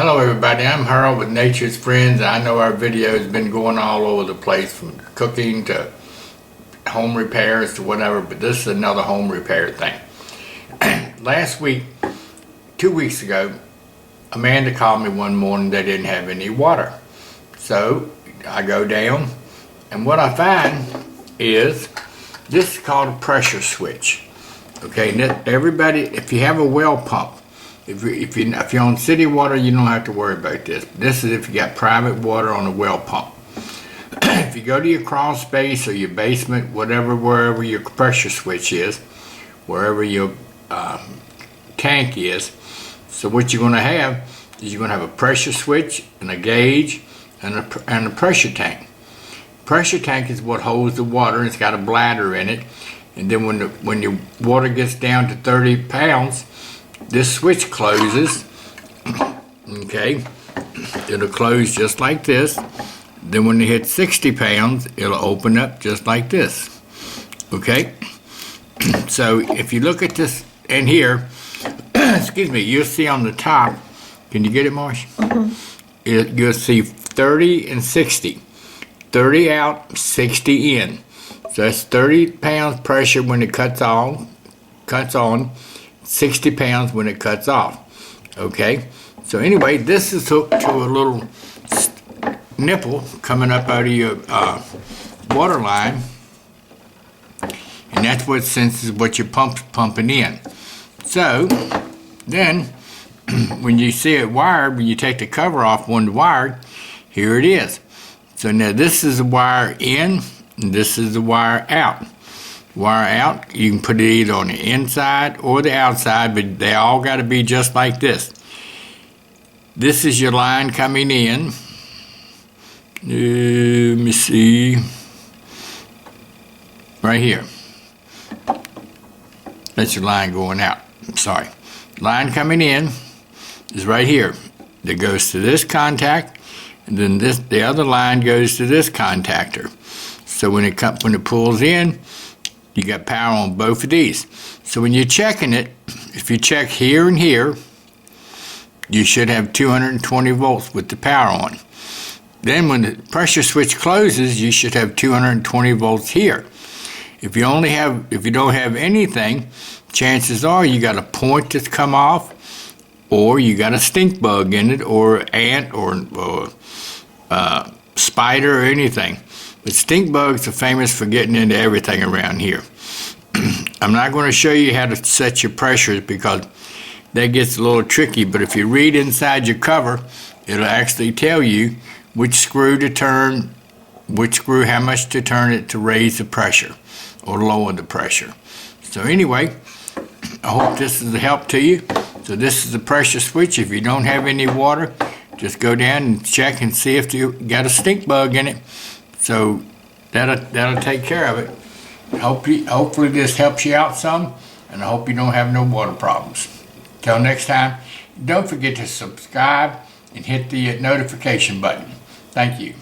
Hello everybody, I'm Harold with Nature's Friends. I know our video has been going all over the place, from cooking to home repairs to whatever, but this is another home repair thing. Last week, 2 weeks ago, Amanda called me one morning. They didn't have any water. So I go down, and what I find is this is called a pressure switch. Okay, and everybody, if you have a well pump, if you're on city water, you don't have to worry about this. This is if you got private water on a well pump. If you go to your crawl space or your basement, wherever your pressure switch is, wherever your tank is, so what you're going to have is you're going to have a pressure switch and a gauge and a pressure tank. Pressure tank is what holds the water. It's got a bladder in it, and then when your water gets down to 30 pounds, this switch closes. Okay, it'll close just like this. Then when it hits 60 pounds, it'll open up just like this. Okay, so if you look at this in here, excuse me, you'll see on the top, can you get it, Marsh? You'll see 30 and 60. 30 out, 60 in. So that's 30 pounds pressure when it cuts on, 60 pounds when it cuts off. Okay, so anyway, this is hooked to a little nipple coming up out of your water line, and that's what senses what your pump's pumping in. So then when you see it wired, when you take the cover off one wired, here it is. So now this is the wire in, and this is the wire out. Wire out, you can put it either on the inside or the outside, but they all got to be just like this. This is your line coming in. Let me see. Right here. That's your line going out. I'm sorry. Line coming in is right here. That goes to this contact, and then the other line goes to this contactor. So when it pulls in, you got power on both of these. So when you're checking it, if you check here and here, you should have 220 volts with the power on. Then when the pressure switch closes, you should have 220 volts here. If you don't have anything, chances are you got a point that's come off, or you got a stink bug in it, or ant, or spider, or anything. But stink bugs are famous for getting into everything around here. I'm not going to show you how to set your pressures because that gets a little tricky, but if you read inside your cover, it'll actually tell you which screw to turn, how much to turn it to raise the pressure or lower the pressure. So anyway, I hope this is a help to you. So this is the pressure switch. If you don't have any water, just go down and check and see if you got a stink bug in it. So that'll take care of it. Hopefully this helps you out some, and I hope you don't have no water problems. Till next time, don't forget to subscribe and hit the notification button. Thank you.